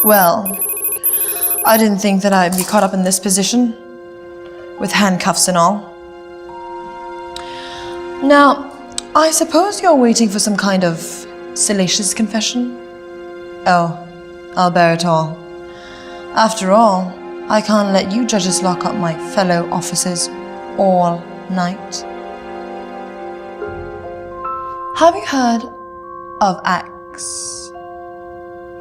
Well, I didn't think that I'd be caught up in this position, with handcuffs and all. Now, I suppose you're waiting for some kind of salacious confession? Oh, I'll bear it all. After all, I can't let you judges lock up my fellow officers all night. Have you heard of Axe?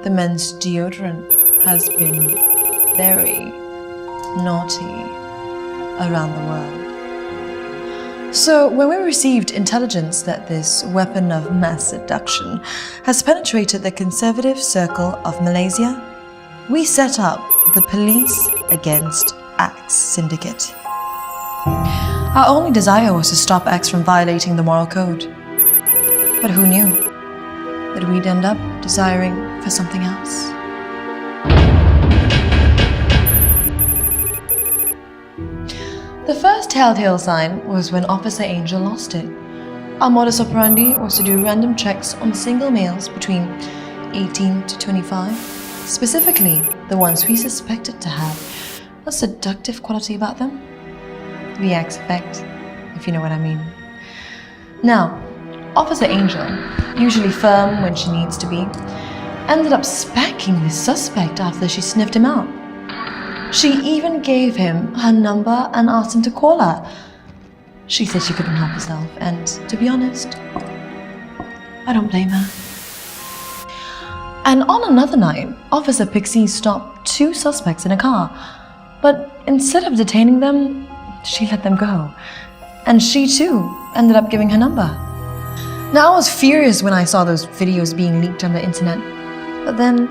The men's deodorant has been very naughty around the world. So when we received intelligence that this weapon of mass seduction has penetrated the conservative circle of Malaysia, we set up the Police Against Axe Syndicate. Our only desire was to stop Axe from violating the moral code. But who knew that we'd end up desiring for something else? The first telltale sign was when Officer Angel lost it. Our modus operandi was to do random checks on single males between 18 to 25, specifically the ones we suspected to have a seductive quality about them. The Axe effect, if you know what I mean. Now, Officer Angel, usually firm when she needs to be, ended up spanking this suspect after she sniffed him out. She even gave him her number and asked him to call her. She said she couldn't help herself, and to be honest, I don't blame her. And on another night, Officer Pixie stopped two suspects in a car, but instead of detaining them, she let them go. And she too ended up giving her number. Now I was furious when I saw those videos being leaked on the internet, but then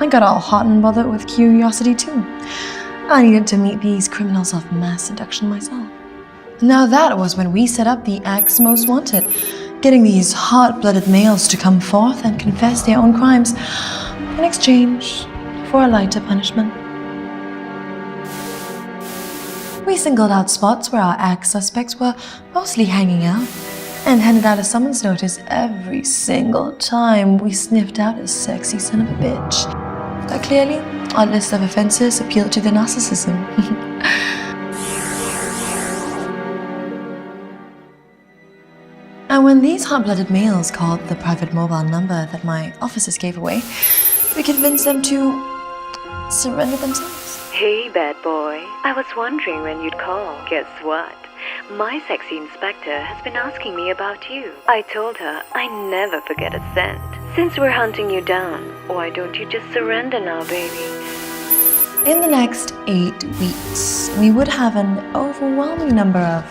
I got all hot and bothered with curiosity too. I needed to meet these criminals of mass seduction myself. Now that was when we set up the Axe Most Wanted, getting these hot-blooded males to come forth and confess their own crimes in exchange for a lighter punishment. We singled out spots where our Axe suspects were mostly hanging out and handed out a summons notice every single time we sniffed out a sexy son of a bitch. But clearly, our list of offenses appealed to their narcissism. And when these hot-blooded males called the private mobile number that my officers gave away, we convinced them to surrender themselves. Hey, bad boy. I was wondering when you'd call. Guess what? My sexy inspector has been asking me about you. I told her I never forget a scent. Since we're hunting you down, why don't you just surrender now, baby? In the next 8 weeks, we would have an overwhelming number of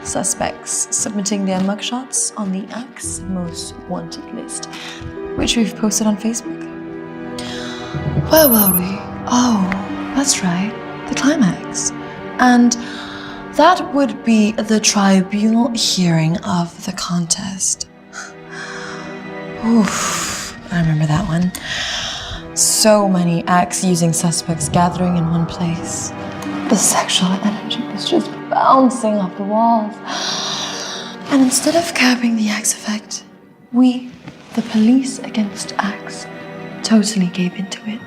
suspects submitting their mugshots on the Axe Most Wanted list, which we've posted on Facebook. Where were we? Oh, that's right, the climax. And that would be the tribunal hearing of the contest. Oof, I remember that one. So many axe-using suspects gathering in one place. The sexual energy was just bouncing off the walls. And instead of curbing the Axe effect, we, the Police Against Axe, totally gave into it.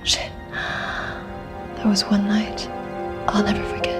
Shit. There was one night I'll never forget.